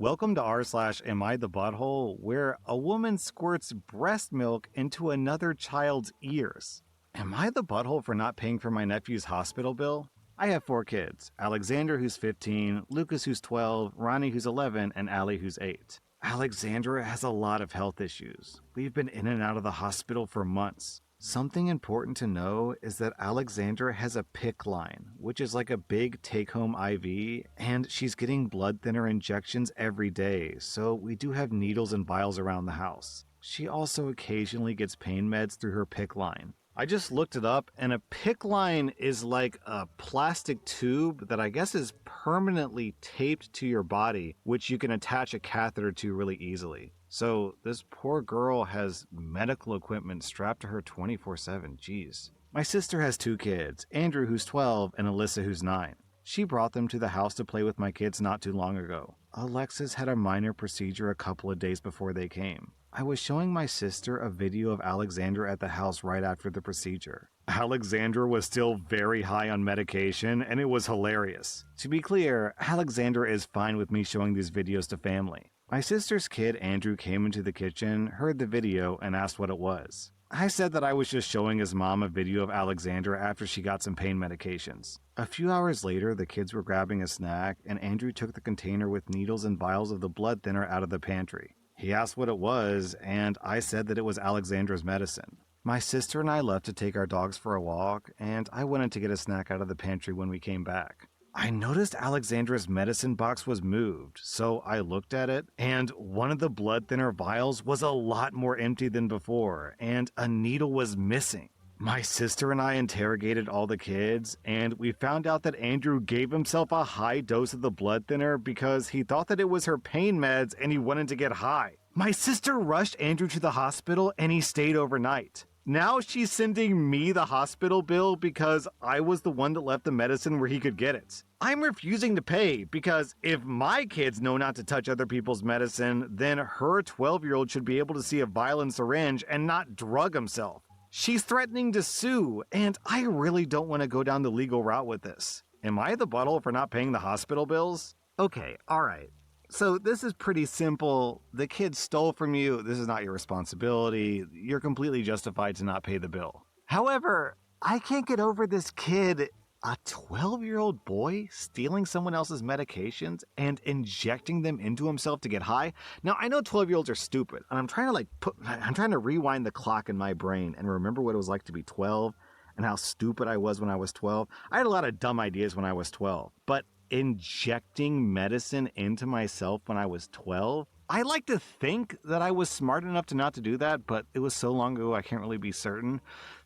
Welcome to r/Am I the Butthole, where a woman squirts breast milk into another child's ears. Am I the butthole for not paying for my nephew's hospital bill? I have 4 kids, Alexander who's 15, Lucas who's 12, Ronnie who's 11, and Allie who's 8. Alexandra has a lot of health issues. We've been in and out of the hospital for months. Something important to know is that Alexandra has a PICC line, which is like a big take-home IV, and she's getting blood thinner injections every day, so we do have needles and vials around the house. She also occasionally gets pain meds through her PICC line. I just looked it up, and a PICC line is like a plastic tube that I guess is permanently taped to your body, which you can attach a catheter to really easily. So this poor girl has medical equipment strapped to her 24/7, jeez. My sister has 2 kids, Andrew who's 12 and Alyssa who's 9. She brought them to the house to play with my kids not too long ago. Alexis had a minor procedure a couple of days before they came. I was showing my sister a video of Alexandra at the house right after the procedure. Alexandra was still very high on medication, and it was hilarious. To be clear, Alexandra is fine with me showing these videos to family. My sister's kid, Andrew, came into the kitchen, heard the video, and asked what it was. I said that I was just showing his mom a video of Alexandra after she got some pain medications. A few hours later, the kids were grabbing a snack, and Andrew took the container with needles and vials of the blood thinner out of the pantry. He asked what it was, and I said that it was Alexandra's medicine. My sister and I left to take our dogs for a walk, and I went in to get a snack out of the pantry when we came back. I noticed Alexandra's medicine box was moved, so I looked at it, and one of the blood thinner vials was a lot more empty than before, and a needle was missing. My sister and I interrogated all the kids, and we found out that Andrew gave himself a high dose of the blood thinner because he thought that it was her pain meds and he wanted to get high. My sister rushed Andrew to the hospital and he stayed overnight. Now she's sending me the hospital bill because I was the one that left the medicine where he could get it. I'm refusing to pay because if my kids know not to touch other people's medicine, then her 12-year-old should be able to see a vial and syringe and not drug himself. She's threatening to sue, and I really don't want to go down the legal route with this. Am I the butthole for not paying the hospital bills? Okay, alright. So this is pretty simple. The kid stole from you. This is not your responsibility. You're completely justified to not pay the bill. However, I can't get over this kid, a 12-year-old boy, stealing someone else's medications and injecting them into himself to get high. Now, I know 12-year-olds are stupid, and I'm trying to rewind the clock in my brain and remember what it was like to be 12 and how stupid I was when I was 12. I had a lot of dumb ideas when I was 12, but injecting medicine into myself when I was 12? I like to think that I was smart enough to not to do that, but it was so long ago I can't really be certain.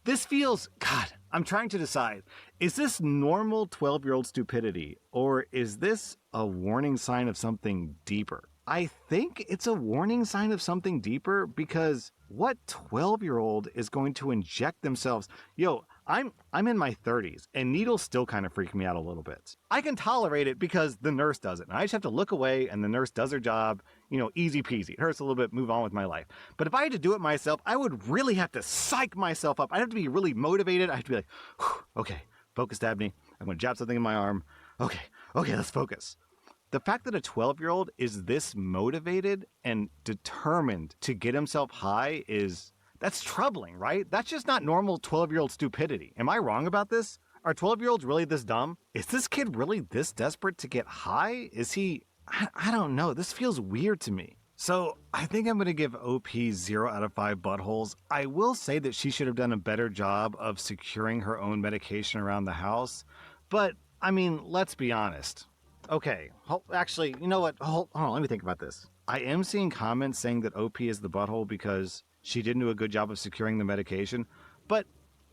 This feels, God, I'm trying to decide, is this normal 12-year-old stupidity, or is this a warning sign of something deeper? I think it's a warning sign of something deeper because what 12-year-old is going to inject themselves? Yo, I'm in my 30s, and needles still kind of freak me out a little bit. I can tolerate it because the nurse does it, and I just have to look away, and the nurse does her job, easy peasy. It hurts a little bit, move on with my life. But if I had to do it myself, I would really have to psych myself up. I'd have to be really motivated. I'd have to be like, okay, focus, Dabney. I'm going to jab something in my arm. Okay, let's focus. The fact that a 12-year-old is this motivated and determined to get himself high that's troubling, right? That's just not normal 12-year-old stupidity. Am I wrong about this? Are 12-year-olds really this dumb? Is this kid really this desperate to get high? Is he? I don't know. This feels weird to me. So I think I'm going to give OP 0 out of 5 buttholes. I will say that she should have done a better job of securing her own medication around the house. But, let's be honest. Okay, actually, you know what? Hold on, let me think about this. I am seeing comments saying that OP is the butthole because she didn't do a good job of securing the medication. But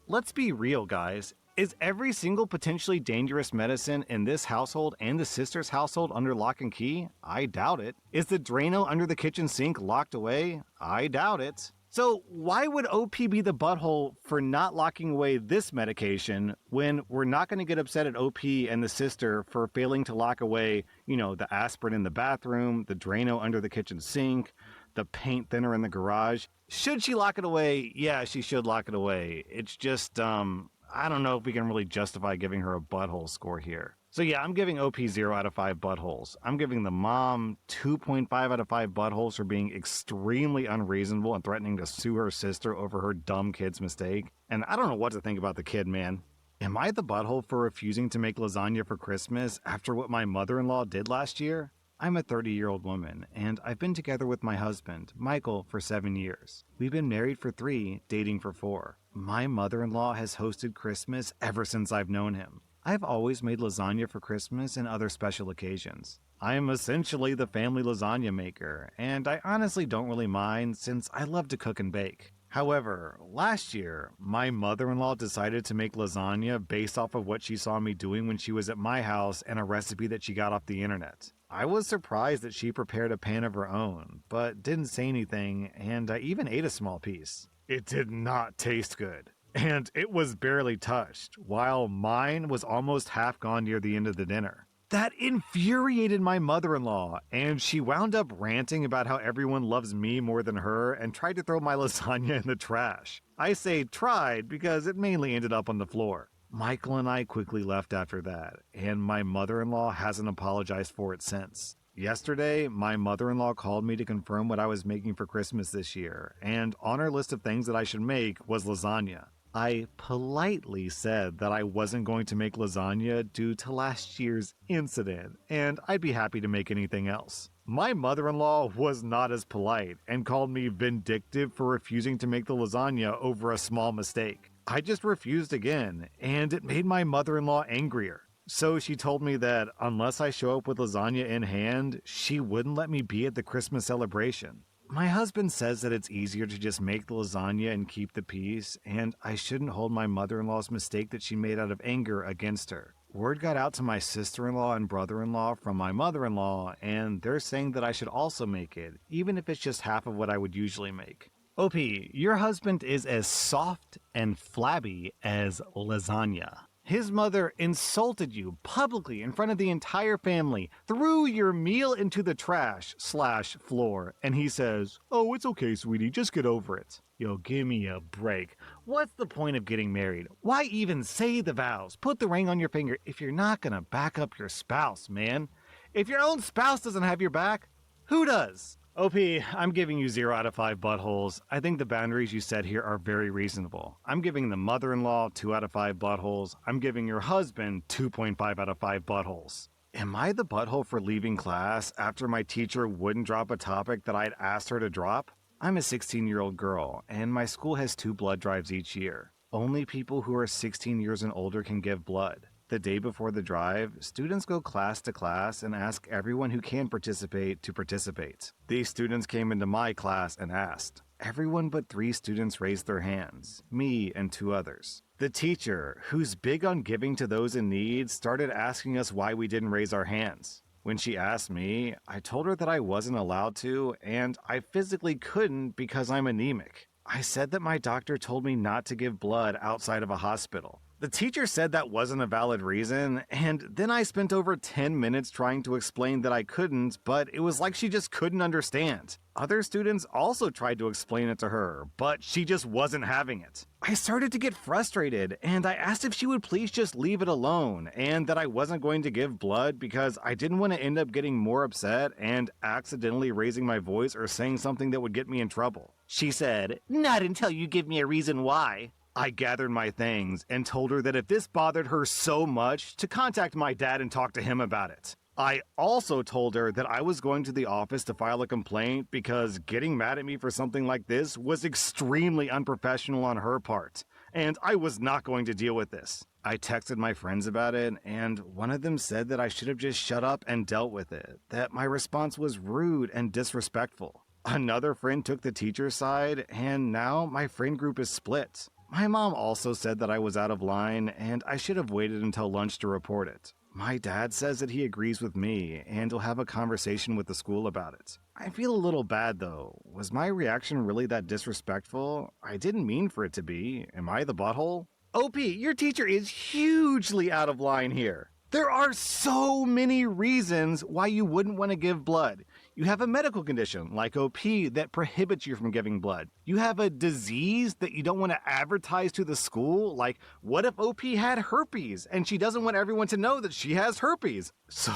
let's be real, guys. Is every single potentially dangerous medicine in this household and the sister's household under lock and key? I doubt it. Is the Drano under the kitchen sink locked away? I doubt it. So why would OP be the butthole for not locking away this medication when we're not going to get upset at OP and the sister for failing to lock away, the aspirin in the bathroom, the Drano under the kitchen sink, the paint thinner in the garage? Should she lock it away? Yeah, she should lock it away. It's just, I don't know if we can really justify giving her a butthole score here. So yeah, I'm giving OP 0 out of 5 buttholes. I'm giving the mom 2.5 out of 5 buttholes for being extremely unreasonable and threatening to sue her sister over her dumb kid's mistake. And I don't know what to think about the kid, man. Am I the butthole for refusing to make lasagna for Christmas after what my mother-in-law did last year? I'm a 30-year-old woman, and I've been together with my husband, Michael, for 7 years. We've been married for 3, dating for 4. My mother-in-law has hosted Christmas ever since I've known him. I've always made lasagna for Christmas and other special occasions. I am essentially the family lasagna maker, and I honestly don't really mind since I love to cook and bake. However, last year, my mother-in-law decided to make lasagna based off of what she saw me doing when she was at my house and a recipe that she got off the internet. I was surprised that she prepared a pan of her own, but didn't say anything, and I even ate a small piece. It did not taste good. And it was barely touched, while mine was almost half gone near the end of the dinner. That infuriated my mother-in-law, and she wound up ranting about how everyone loves me more than her and tried to throw my lasagna in the trash. I say tried because it mainly ended up on the floor. Michael and I quickly left after that, and my mother-in-law hasn't apologized for it since. Yesterday, my mother-in-law called me to confirm what I was making for Christmas this year, and on her list of things that I should make was lasagna. I politely said that I wasn't going to make lasagna due to last year's incident, and I'd be happy to make anything else. My mother-in-law was not as polite and called me vindictive for refusing to make the lasagna over a small mistake. I just refused again, and it made my mother-in-law angrier. So she told me that unless I show up with lasagna in hand, she wouldn't let me be at the Christmas celebration. My husband says that it's easier to just make the lasagna and keep the peace, and I shouldn't hold my mother-in-law's mistake that she made out of anger against her. Word got out to my sister-in-law and brother-in-law from my mother-in-law, and they're saying that I should also make it, even if it's just half of what I would usually make. OP, your husband is as soft and flabby as lasagna. His mother insulted you publicly in front of the entire family, threw your meal into the trash/floor, and he says, "Oh, it's okay, sweetie, just get over it." Yo, give me a break. What's the point of getting married? Why even say the vows? Put the ring on your finger if you're not gonna back up your spouse, man. If your own spouse doesn't have your back, who does? OP, I'm giving you 0 out of 5 buttholes. I think the boundaries you set here are very reasonable. I'm giving the mother-in-law 2 out of 5 buttholes. I'm giving your husband 2.5 out of 5 buttholes. Am I the butthole for leaving class after my teacher wouldn't drop a topic that I'd asked her to drop? I'm a 16-year-old girl, and my school has 2 blood drives each year. Only people who are 16 years and older can give blood. The day before the drive, students go class to class and ask everyone who can participate to participate. These students came into my class and asked. Everyone but 3 students raised their hands, me and 2 others. The teacher, who's big on giving to those in need, started asking us why we didn't raise our hands. When she asked me, I told her that I wasn't allowed to, and I physically couldn't because I'm anemic. I said that my doctor told me not to give blood outside of a hospital. The teacher said that wasn't a valid reason, and then I spent over 10 minutes trying to explain that I couldn't, but it was like she just couldn't understand. Other students also tried to explain it to her, but she just wasn't having it. I started to get frustrated, and I asked if she would please just leave it alone, and that I wasn't going to give blood because I didn't want to end up getting more upset and accidentally raising my voice or saying something that would get me in trouble. She said, "Not until you give me a reason why." I gathered my things and told her that if this bothered her so much, to contact my dad and talk to him about it. I also told her that I was going to the office to file a complaint because getting mad at me for something like this was extremely unprofessional on her part, and I was not going to deal with this. I texted my friends about it, and one of them said that I should have just shut up and dealt with it, that my response was rude and disrespectful. Another friend took the teacher's side, and now my friend group is split. My mom also said that I was out of line and I should have waited until lunch to report it. My dad says that he agrees with me and will have a conversation with the school about it. I feel a little bad though. Was my reaction really that disrespectful? I didn't mean for it to be. Am I the butthole? OP, your teacher is hugely out of line here. There are so many reasons why you wouldn't want to give blood. You have a medical condition like OP that prohibits you from giving blood. You have a disease that you don't want to advertise to the school. Like, what if OP had herpes and she doesn't want everyone to know that she has herpes? So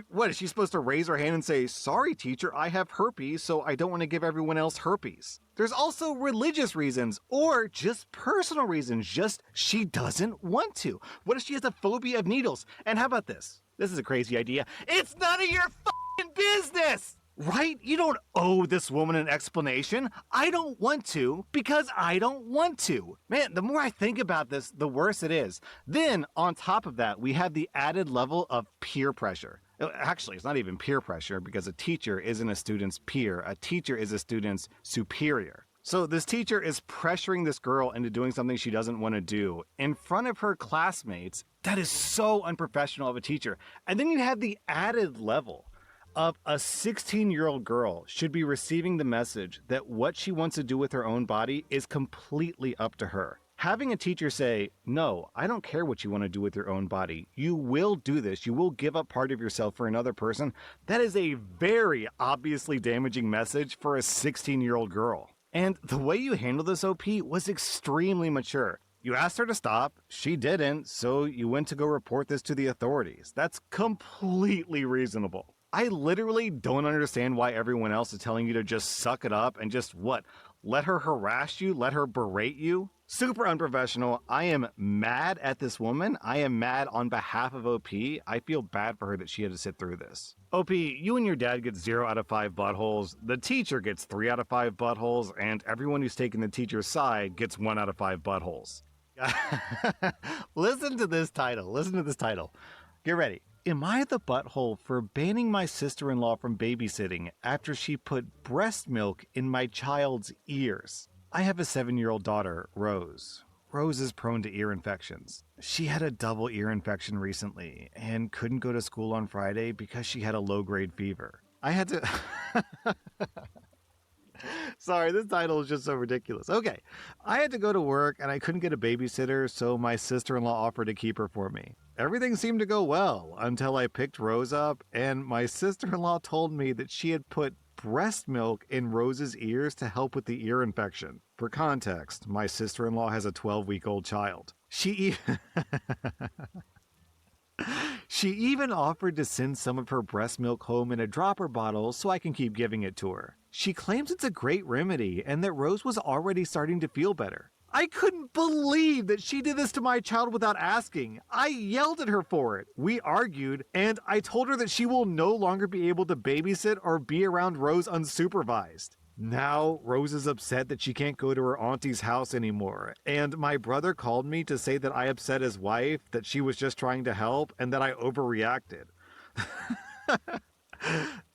what is she supposed to raise her hand and say, sorry teacher, I have herpes, so I don't want to give everyone else herpes? There's also religious reasons or just personal reasons, just she doesn't want to. What if she has a phobia of needles? And how about this? This is a crazy idea. It's none of your business! Right? You don't owe this woman an explanation. I don't want to because I don't want to. Man, the more I think about this, the worse it is. Then, on top of that, we have the added level of peer pressure. Actually, it's not even peer pressure because a teacher isn't a student's peer. A teacher is a student's superior. So this teacher is pressuring this girl into doing something she doesn't want to do in front of her classmates. That is so unprofessional of a teacher. And then you have the added level of a 16-year-old girl should be receiving the message that what she wants to do with her own body is completely up to her. Having a teacher say, no, I don't care what you want to do with your own body. You will do this. You will give up part of yourself for another person. That is a very obviously damaging message for a 16-year-old girl. And the way you handled this, OP, was extremely mature. You asked her to stop, she didn't, so you went to go report this to the authorities. That's completely reasonable. I literally don't understand why everyone else is telling you to just suck it up and just let her harass you, let her berate you? Super unprofessional. I am mad at this woman. I am mad on behalf of OP. I feel bad for her that she had to sit through this. OP, you and your dad get 0 out of 5 buttholes, the teacher gets 3 out of 5 buttholes, and everyone who's taken the teacher's side gets 1 out of 5 buttholes. Listen to this title. Get ready. Am I the butthole for banning my sister-in-law from babysitting after she put breast milk in my child's ears? I have a 7-year-old daughter, Rose. Rose is prone to ear infections. She had a double ear infection recently and couldn't go to school on Friday because she had a low-grade fever. I had to... Sorry, this title is just so ridiculous. Okay, I had to go to work and I couldn't get a babysitter, so my sister-in-law offered to keep her for me. Everything seemed to go well until I picked Rose up and my sister-in-law told me that she had put breast milk in Rose's ears to help with the ear infection. For context, my sister-in-law has a 12-week-old child. She even offered to send some of her breast milk home in a dropper bottle so I can keep giving it to her. She claims it's a great remedy and that Rose was already starting to feel better. I couldn't believe that she did this to my child without asking. I yelled at her for it. We argued, and I told her that she will no longer be able to babysit or be around Rose unsupervised. Now, Rose is upset that she can't go to her auntie's house anymore, and my brother called me to say that I upset his wife, that she was just trying to help, and that I overreacted.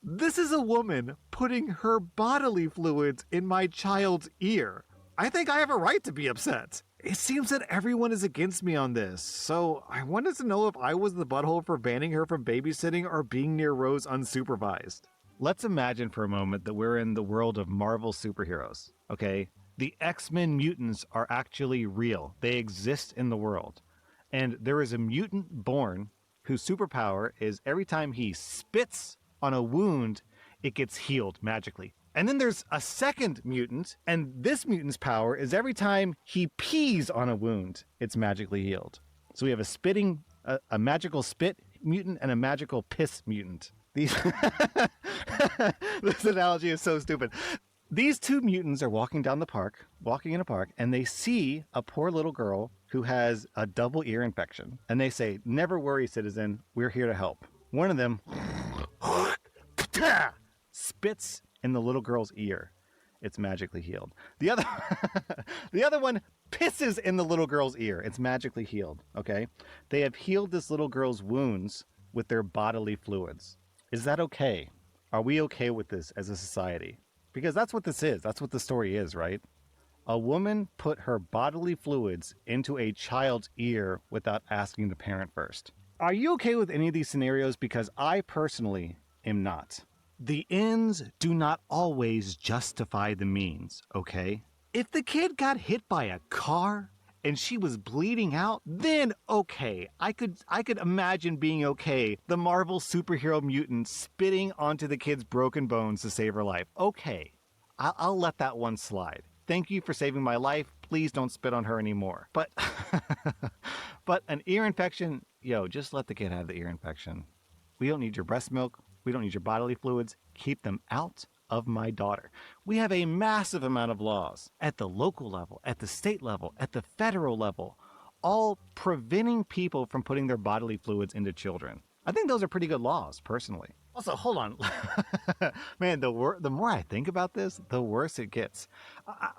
This is a woman putting her bodily fluids in my child's ear. I think I have a right to be upset. It seems that everyone is against me on this, so I wanted to know if I was the butthole for banning her from babysitting or being near Rose unsupervised. Let's imagine for a moment that we're in the world of Marvel superheroes, okay? The X-Men mutants are actually real. They exist in the world. And there is a mutant born whose superpower is every time he spits on a wound, it gets healed magically. And then there's a second mutant, and this mutant's power is every time he pees on a wound, it's magically healed. So we have a magical spit mutant and a magical piss mutant. This analogy is so stupid. These two mutants are walking in a park, and they see a poor little girl who has a double ear infection. And they say, "Never worry, citizen, we're here to help." One of them spits in the little girl's ear. It's magically healed. The other one pisses in the little girl's ear. It's magically healed, okay? They have healed this little girl's wounds with their bodily fluids. Is that okay? Are we okay with this as a society? Because that's what this is. That's what the story is, right? A woman put her bodily fluids into a child's ear without asking the parent first. Are you okay with any of these scenarios? Because I personally am not. The ends do not always justify the means, okay? If the kid got hit by a car and she was bleeding out, then okay, I could imagine being okay. The Marvel superhero mutant spitting onto the kid's broken bones to save her life. Okay, I'll let that one slide. Thank you for saving my life. Please don't spit on her anymore. But but an ear infection, just let the kid have the ear infection. We don't need your breast milk. We don't need your bodily fluids. Keep them out of my daughter. We have a massive amount of laws at the local level, at the state level, at the federal level, all preventing people from putting their bodily fluids into children. I think those are pretty good laws, personally. Also, hold on. Man, the more I think about this, the worse it gets.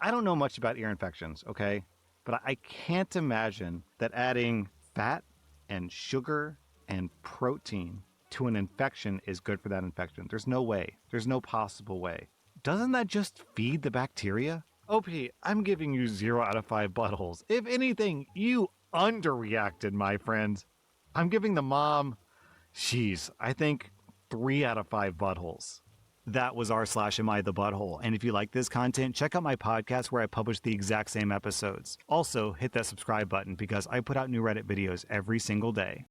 I don't know much about ear infections, okay? But I can't imagine that adding fat and sugar and protein to an infection is good for that infection. There's no way. There's no possible way. Doesn't that just feed the bacteria? OP, I'm giving you 0 out of 5 buttholes. If anything, you underreacted, my friend. I'm giving the mom, I think 3 out of 5 buttholes. That was r/am I the butthole. And if you like this content, check out my podcast where I publish the exact same episodes. Also, hit that subscribe button because I put out new Reddit videos every single day.